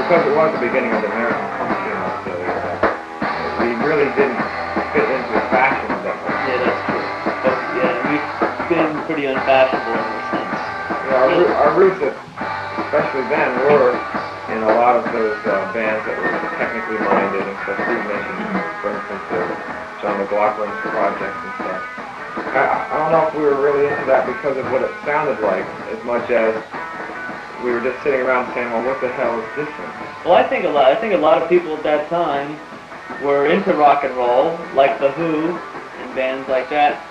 because it was the beginning of the American punk scene in Australia, we really didn't fit into the fashion of that punk. Yeah, that's true. But yeah, we've been pretty unfashionable ever since. Yeah, our roots, especially then, were in a lot of those bands that were technically minded and stuff. Steve mentioned, for instance, John McLaughlin's projects and stuff. I don't know if we were really into that because of what it sounded like, as much as we were just sitting around saying, well, what the hell is different? Well, I think a lot of people at that time were into rock and roll, like The Who and bands like that,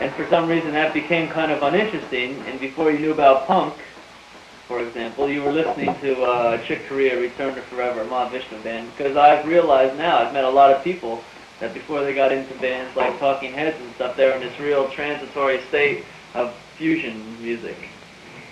and for some reason that became kind of uninteresting, and before you knew about punk, for example, you were listening to Chick Corea, Return to Forever, a Mob Vishnu band, because I've realized now, I've met a lot of people that before they got into bands like Talking Heads and stuff, they were in this real transitory state of fusion music.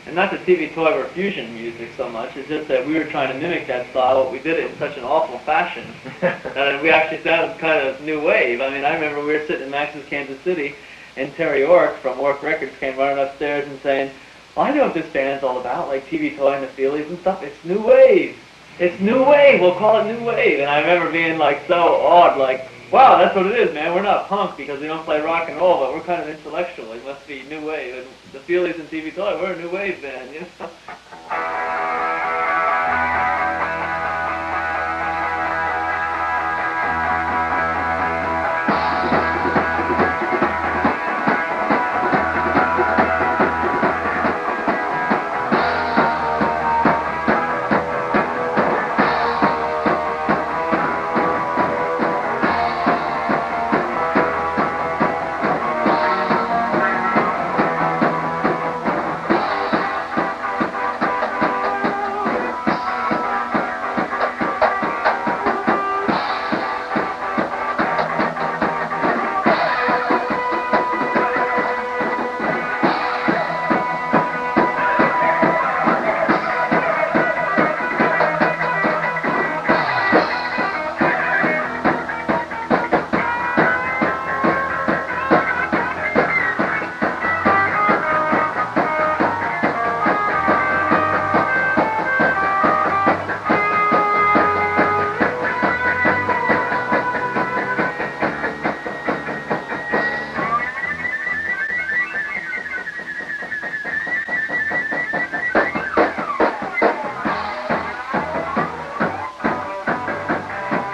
And not that TV Toy were fusion music so much, it's just that we were trying to mimic that style, but we did it in such an awful fashion. And we actually sounded kind of new wave. I mean, I remember we were sitting in Max's Kansas City, and Terry Ork from Ork Records came running upstairs and saying, well, I know what this band's all about, like TV Toy and the Feelies and stuff. It's new wave. It's new wave. We'll call it new wave. And I remember being like so awed, like, wow, that's what it is, man. We're not punk because we don't play rock and roll, but we're kind of intellectual. It must be new wave. And the Feelies and TV Toy, we're a new wave band, you know?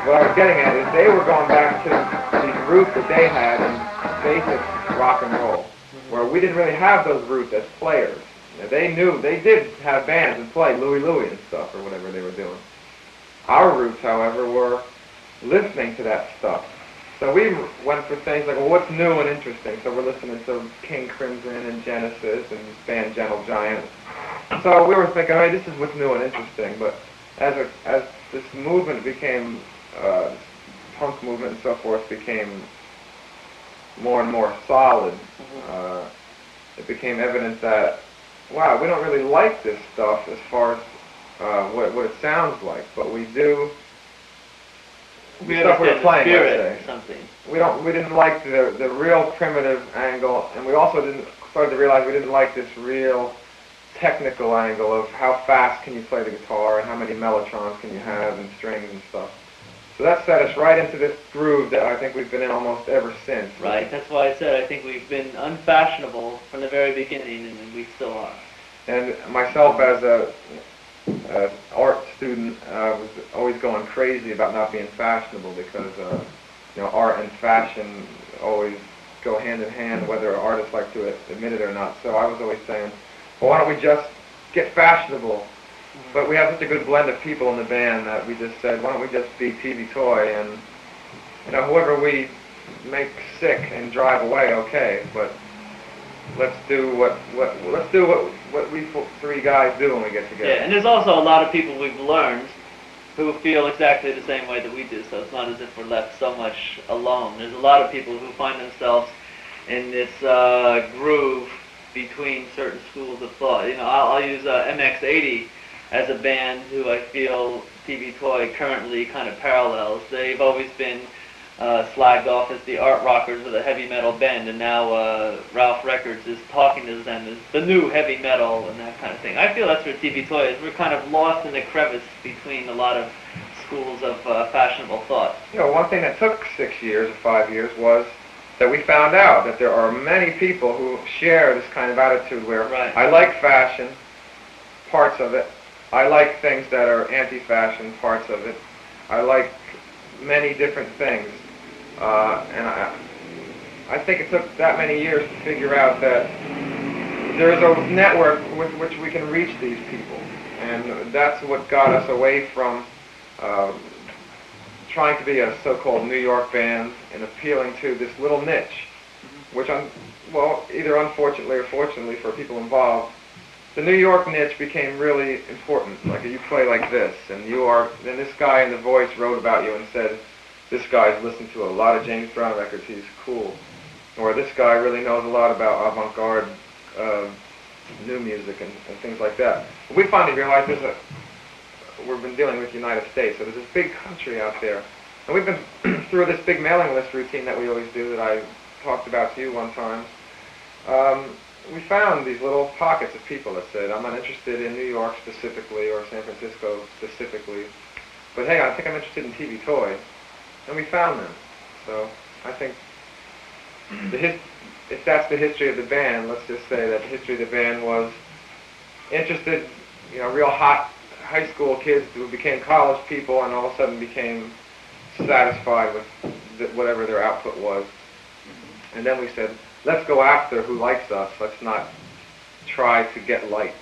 What I was getting at is they were going back to these roots that they had in basic rock and roll, where we didn't really have those roots as players. You know, they did have bands and play Louie Louie and stuff or whatever they were doing. Our roots, however, were listening to that stuff. So we went for things like, well, what's new and interesting? So we're listening to King Crimson and Genesis and band Gentle Giant. So we were thinking, hey, this is what's new and interesting. But as this movement became punk movement and so forth became more and more solid, it became evident that, wow, we don't really like this stuff as far as what it sounds like, but we do. We stuff we were playing, spirit or something. We didn't like the real primitive angle, and we also started to realize we didn't like this real technical angle of how fast can you play the guitar and how many mellotrons can you have and strings and stuff. So that set us right into this groove that I think we've been in almost ever since. Right, that's why I said I think we've been unfashionable from the very beginning, and we still are. And myself as a art student was always going crazy about not being fashionable because you know, art and fashion always go hand in hand, whether artists like to admit it or not. So I was always saying, well, why don't we just get fashionable? But we have such a good blend of people in the band that we just said, why don't we just be TV Toy, and you know, whoever we make sick and drive away, okay, but let's do what we three guys do when we get together. Yeah, and there's also a lot of people we've learned who feel exactly the same way that we do, so it's not as if we're left so much alone. There's a lot of people who find themselves in this groove between certain schools of thought. You know, I'll use MX80 as a band who I feel TV Toy currently kind of parallels. They've always been slagged off as the art rockers of the heavy metal band, and now Ralph Records is talking to them as the new heavy metal and that kind of thing. I feel that's where TV Toy is. We're kind of lost in the crevice between a lot of schools of fashionable thought. You know, one thing that took 6 years or 5 years was that we found out that there are many people who share this kind of attitude where I like fashion, parts of it. I like things that are anti-fashion, parts of it. I like many different things. And I think it took that many years to figure out that there's a network with which we can reach these people. And that's what got us away from trying to be a so-called New York band and appealing to this little niche, which, either unfortunately or fortunately for people involved, the New York niche became really important. Like, you play like this, and then this guy in The Voice wrote about you and said, this guy's listened to a lot of James Brown records, he's cool. Or this guy really knows a lot about avant-garde new music and things like that. We finally realized we've been dealing with the United States, so there's this big country out there. And we've been through this big mailing list routine that we always do that I talked about to you one time. We found these little pockets of people that said, I'm not interested in New York specifically or San Francisco specifically, but hey, I think I'm interested in TV Toy. And we found them. So I think if that's the history of the band, let's just say that the history of the band was interested, real hot high school kids who became college people and all of a sudden became satisfied with whatever their output was. And then we said, let's go after who likes us. Let's not try to get liked.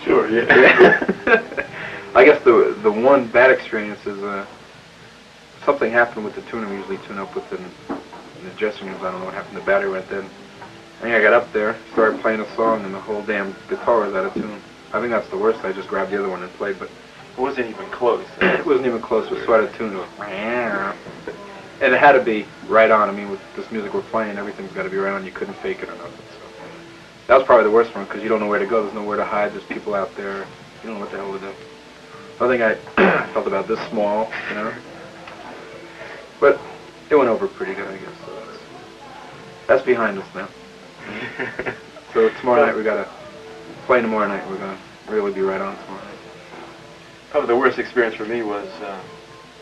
Sure, yeah. I guess the one bad experience is something happened with the tuner. We usually tune up with in the dressing rooms. I don't know what happened. The battery went dead. I think I got up there, started playing a song, and the whole damn guitar was out of tune. I think that's the worst. I just grabbed the other one and played, but it wasn't even close. It wasn't even close. It was so out of tune. And it had to be right on. I mean, with this music we're playing, everything's got to be right on. You couldn't fake it or nothing. So that was probably the worst one, because you don't know where to go. There's nowhere to hide. There's people out there. You don't know what the hell to do. I think I felt about this small, you know. But it went over pretty good, I guess. So that's behind us now. So tomorrow night we got to play tomorrow night. We're going to really be right on tomorrow night. Probably the worst experience for me was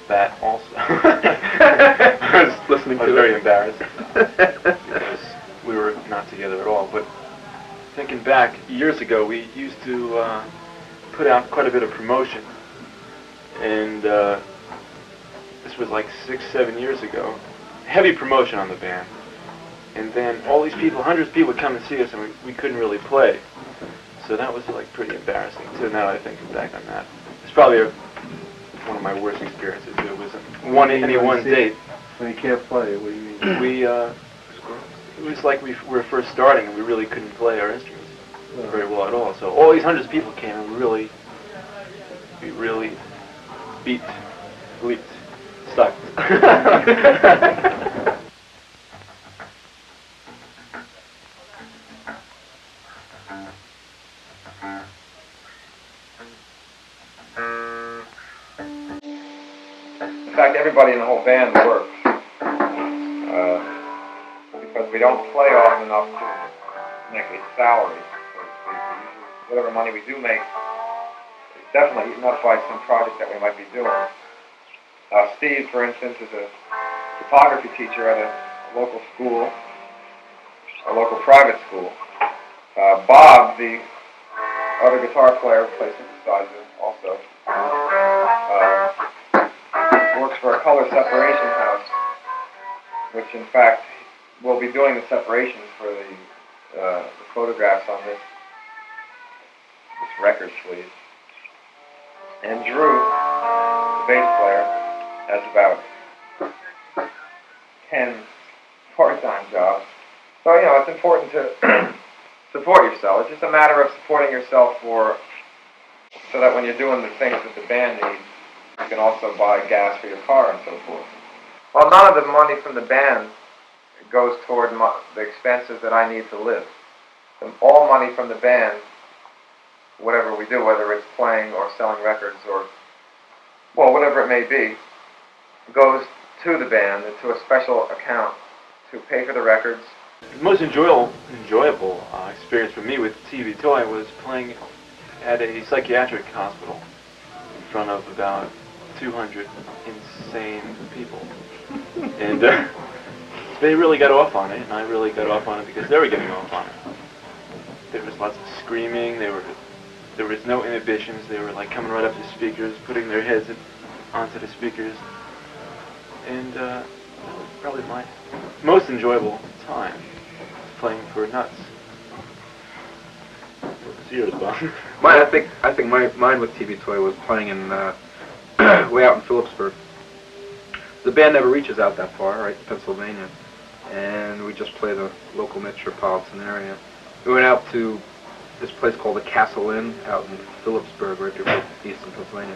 that also. I was listening to it. I was very embarrassed because we were not together at all. But thinking back, years ago, we used to put out quite a bit of promotion, and this was like 6-7 years ago. Heavy promotion on the band, and then all these people, hundreds of people would come and see us, and we couldn't really play. So that was like pretty embarrassing. So now that I think back on that, it's probably one of my worst experiences. It was any one date. When you can't play, what do you mean? It was like we were first starting, and we really couldn't play our instruments very well at all. So all these hundreds of people came, and we really sucked. In fact, everybody in the whole band works. Because we don't play often enough to make a salary. So whatever money we do make is definitely eaten up by some project that we might be doing. Steve, for instance, is a photography teacher at a local school, a local private school. Bob, the other guitar player, plays synthesizer also, works for a color separation house, which in fact will be doing the separations for the photographs on this record sleeve. And Drew, the bass player, has about 10 part-time jobs. So, you know, it's important to support yourself. It's just a matter of supporting yourself so that when you're doing the things that the band needs, you can also buy gas for your car and so forth. Well, none of the money from the band goes toward the expenses that I need to live. All money from the band, whatever we do, whether it's playing or selling records or, well, whatever it may be, goes to the band and to a special account to pay for the records. The most enjoyable experience for me with TV Toy was playing at a psychiatric hospital in front of about 200 insane people. And they really got off on it, and I really got off on it because they were getting off on it. There was lots of screaming, there was no inhibitions, they were like coming right up to speakers, putting their heads onto the speakers. And that was probably my most enjoyable time, playing for nuts. What's yours, Bob? I think mine with TV Toy was playing in way out in Phillipsburg. The band never reaches out that far, right, to Pennsylvania, and we just play the local metropolitan area. We went out to this place called the Castle Inn out in Phillipsburg, right there east in Pennsylvania,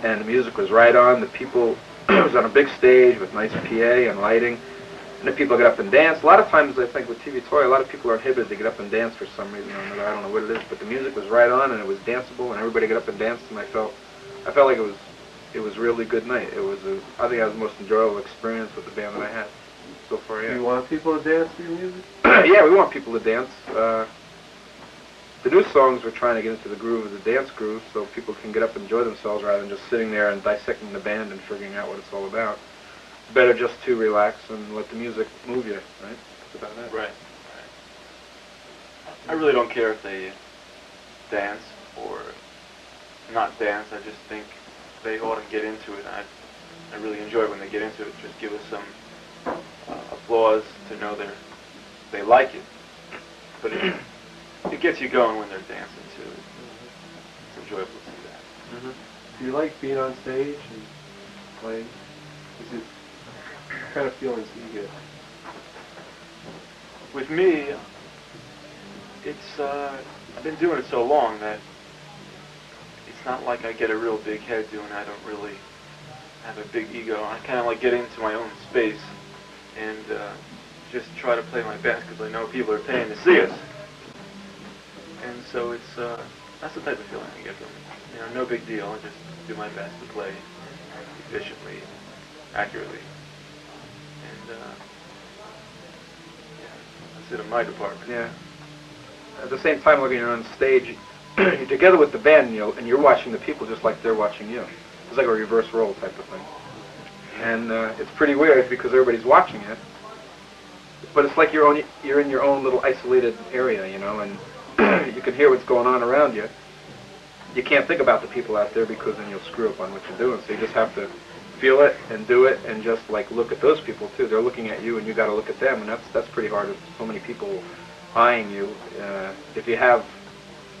and the music was right on. The people, it was on a big stage with nice PA and lighting, and the people get up and dance. A lot of times, I think with TV Toy, a lot of people are inhibited to get up and dance for some reason or another. I don't know what it is, but the music was right on, and it was danceable, and everybody got up and danced, and I felt like it was a really good night. I think that was the most enjoyable experience with the band that I had so far. Yeah. Do you want people to dance to your music? Yeah, we want people to dance. The new songs we're trying to get into the groove of the dance groove, so people can get up and enjoy themselves rather than just sitting there and dissecting the band and figuring out what it's all about. Better just to relax and let the music move you, right? That's about that. Right. I really don't care if they dance or not dance. I just think they ought to get into it. I really enjoy it when they get into it. Just give us some applause to know they like it. But it gets you going when they're dancing too. It's enjoyable to see that. Mm-hmm. Do you like being on stage and playing? What kind of feelings do you get? With me, it's I've been doing it so long that it's not like I get a real big head doing it. I don't really have a big ego. I kind of like get into my own space and just try to play my best because I know people are paying to see us. And so it's that's the type of feeling I get from it. You know, no big deal. I just do my best to play efficiently, accurately, and yeah, that's it in my department. Yeah. At the same time, when you're on stage, you're together with the band, and you're watching the people just like they're watching you. It's like a reverse role type of thing. And it's pretty weird because everybody's watching it, but it's like you're in your own little isolated area, you know, and you can hear what's going on around you. you can't think about the people out there because then you'll screw up on what you're doing. So you just have to feel it and do it, and just like look at those people too. They're looking at you, and you got to look at them, and that's pretty hard. With so many people eyeing you. If you have,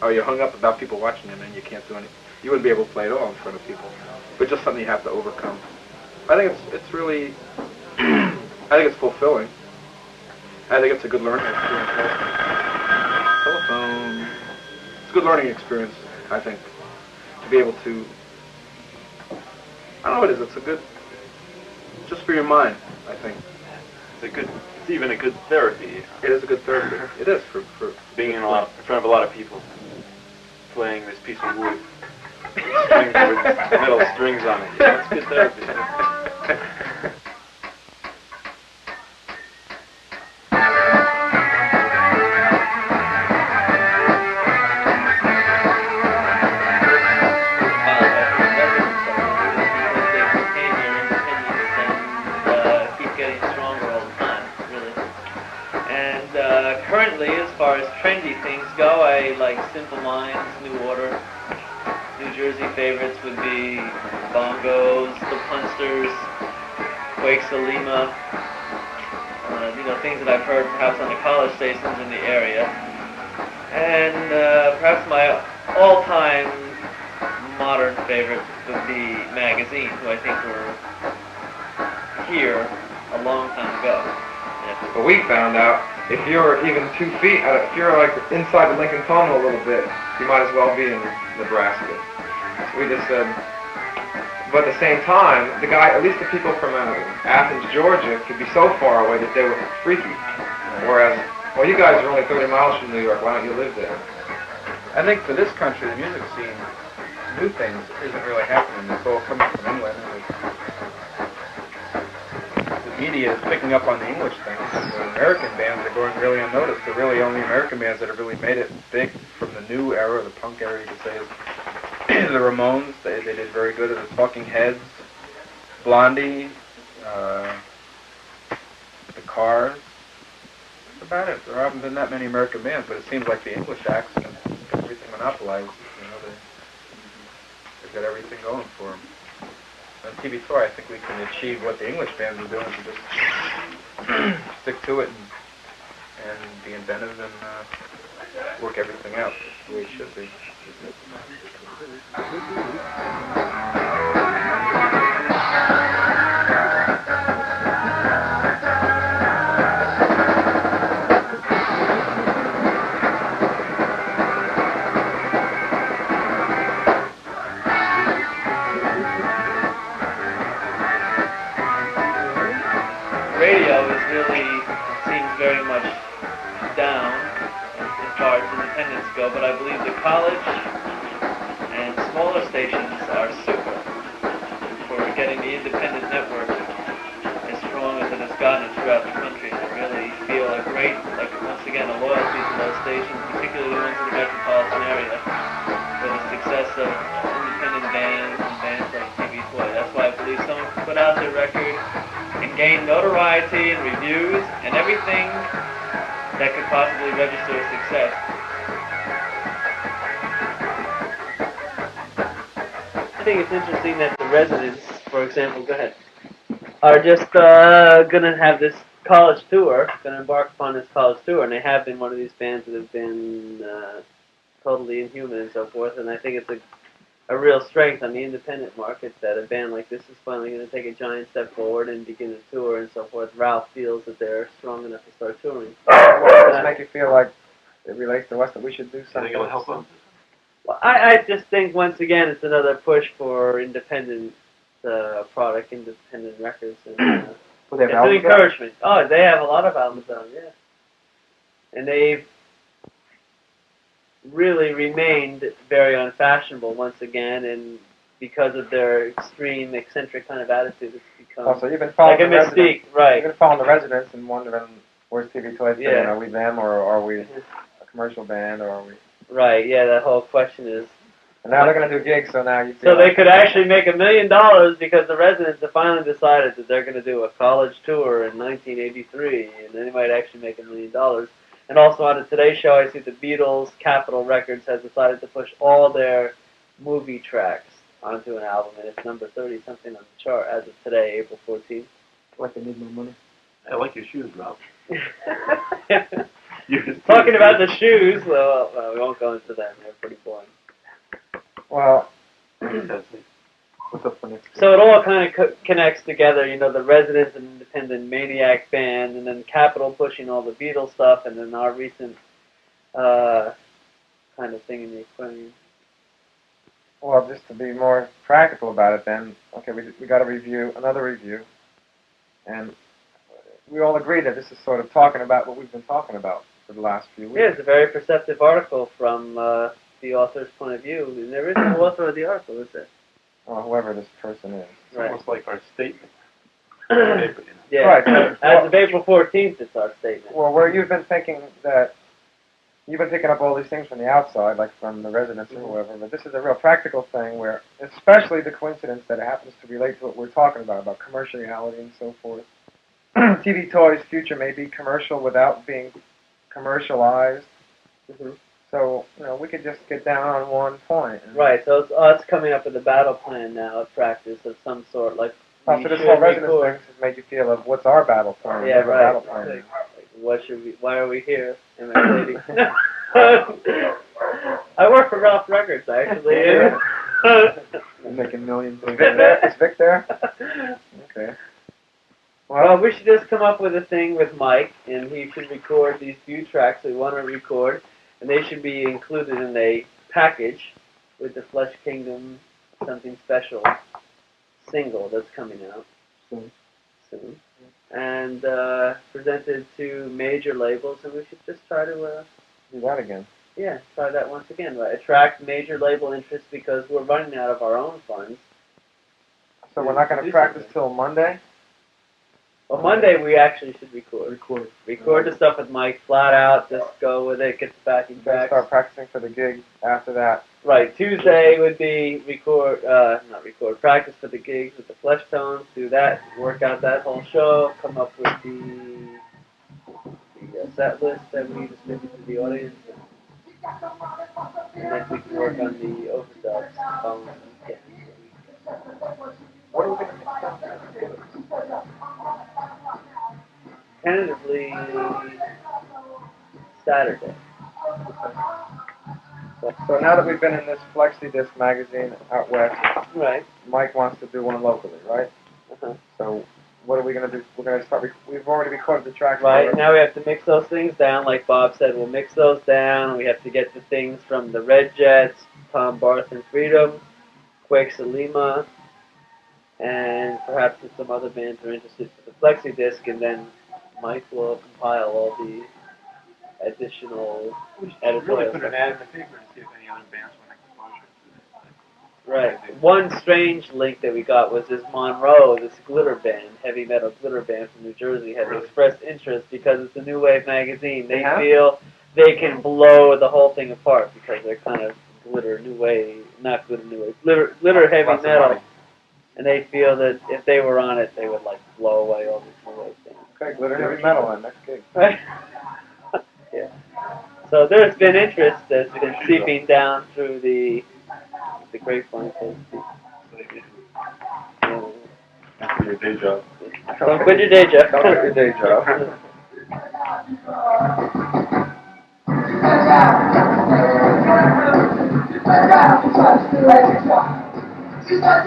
or you're hung up about people watching you, then you can't do anything. You wouldn't be able to play at all in front of people. But just something you have to overcome. I think it's really, I think it's fulfilling. I think it's a good learning experience. Telephone. It's a good learning experience, I think, to be able to. I don't know what it is. It's a good, just for your mind, I think. It's even a good therapy. It is a good therapy. It is for Being in front of a lot of people, playing this piece of wood with metal strings on it. Yeah, it's good therapy. Currently, as far as trendy things go, I like Simple Minds, New Order. New Jersey favorites would be Bongos, The Punsters, Quakes of Lima, things that I've heard perhaps on the college stations in the area. And perhaps my all-time modern favorite would be Magazine, who I think were here a long time ago. But we found out if you're even 2 feet, if you're like inside the Lincoln Tunnel a little bit, you might as well be in Nebraska. So we just said, but at the same time, at least the people from Athens, Georgia, could be so far away that they were freaky. Whereas, well, you guys are only 30 miles from New York. Why don't you live there? I think for this country, the music scene, new things isn't really happening. It's all coming from England. The media is picking up on the English things. The American bands are going really unnoticed. The really only American bands that have really made it big from the new era, the punk era, you could say, is the Ramones. They did very good. The Talking Heads, Blondie, the Cars. That's about it. There haven't been that many American bands, but it seems like the English acts got everything monopolized. They've got everything going for them. On TV tour, I think we can achieve what the English bands are doing, to just stick to it and be inventive and work everything out the way it should be. Radio seems very much down as far as independents go, but I believe the college and smaller stations are super for getting the independent network as strong as it has gotten throughout the country. I really feel a great, once again, a loyalty to those stations, particularly the ones in the metropolitan area, for the success of independent bands and bands like TV Toy. That's why I believe someone can put out their record and gain notoriety and reviews and everything that could possibly register as success. I think it's interesting that the residents, for example, go ahead, are just going to have this college tour, going to embark upon this college tour, and they have been one of these bands that have been totally inhuman and so forth, and I think it's a real strength on the independent market that a band like this is finally going to take a giant step forward and begin a tour and so forth. Ralph feels that they're strong enough to start touring. Does it make you feel like it relates to us that we should do something? It'll help them. Well, I just think, once again, it's another push for independent product, independent records. And, Well, they have it's an albums out? encouragement. Oh, they have a lot of albums out, yeah. And they've really remained very unfashionable once again, and because of their extreme, eccentric kind of attitude, it's become Oh, so you've been following like a the mystique, residents. right? You've been following the residents and wondering, where's TV Toys? Yeah. Are we them, or are we a commercial band, or are we? Right, yeah, that whole question is... And now they're going to do gigs, so now you feel So they like- could actually make $1 million because the residents have finally decided that they're going to do a college tour in 1983, and they might actually make $1 million. And also on the Today Show, I see the Beatles, Capitol Records, has decided to push all their movie tracks onto an album, and it's number 30 something on the chart as of today, April 14th. Like I need my money. I like your shoes, Rob. Talking about the shoes, well, we won't go into them. They're pretty boring. Well, What's up for next week? So it all kind of connects together, you know, the Residents and Independent Maniac Band, and then Capitol pushing all the Beatles stuff, and then our recent kind of thing in the Aquarium. well, just to be more practical about it, then, okay, we got another review, and we all agree that this is sort of talking about what we've been talking about for the last few weeks. Yeah, it's a very perceptive article from the author's point of view, and there is no author of the article, is there? Or whoever this person is. It's almost like our statement. Yeah, Right. as of April 14th, it's our statement. Well, where you've been thinking that you've been picking up all these things from the outside, like from the residents or whoever, but this is a real practical thing where, especially the coincidence that it happens to relate to what we're talking about commerciality and so forth. TV Toys' future may be commercial without being commercialized. So, you know, we could just get down on one point. Right, so it's us coming up with a battle plan now of practice of some sort, like So this whole residence thing has made you feel of what's our battle plan? Yeah, What's our right. battle plan is. Like, why are we here? Am I lady? I work for Ralph Records, actually. You're making millions. Is Vic there? Is Vic there? Okay. Well, we should just come up with a thing with Mike, and he should record these few tracks we want to record, and they should be included in a package with the Flesh Kingdom Something Special single that's coming out soon. And presented to major labels, and we should just try to Do that again. try that once again. Right? Attract major label interest because we're running out of our own funds. So we're not going to practice till Monday? Well, Monday we actually should record the stuff with Mike flat out. Just go with it. Get the backing Then tracks. start practicing for the gig after that. Right. Tuesday would be practice for the gigs with the Flesh Tones. Do that. Work out that whole show. Come up with the set list that we distribute to the audience. And then we can work on the overdubs the following weekend. What are we going to mix down? Tentatively Saturday. So now that we've been in this Flexi Disc magazine out west, Right. Mike wants to do one locally, right? So what are we going to do? We're going to start. We've already recorded the tracks. Right, now we have to mix those things down, like Bob said, we'll mix those down. We have to get the things from the Red Jets, Tom Barth and Freedom, Quake Salima, and perhaps if some other bands are interested for the Flexi Disc, and then Mike will compile all the additional We should editorial really put stuff. an ad in the paper and see if any other bands want exposure to Right. One strange link that we got was this Monroe, this glitter band, heavy metal glitter band from New Jersey, has expressed interest because it's a new wave magazine. They feel they can blow the whole thing apart because they're kind of glitter new wave, not glitter new wave, glitter heavy metal. And they feel that if they were on it, they would like blow away all these new wave things. Okay, glitter heavy metal on next gig. Right? Yeah. So there's been interest that's been seeping down through the grapevine, so to speak. After your day job. Don't quit your day job. Don't quit your day job. You got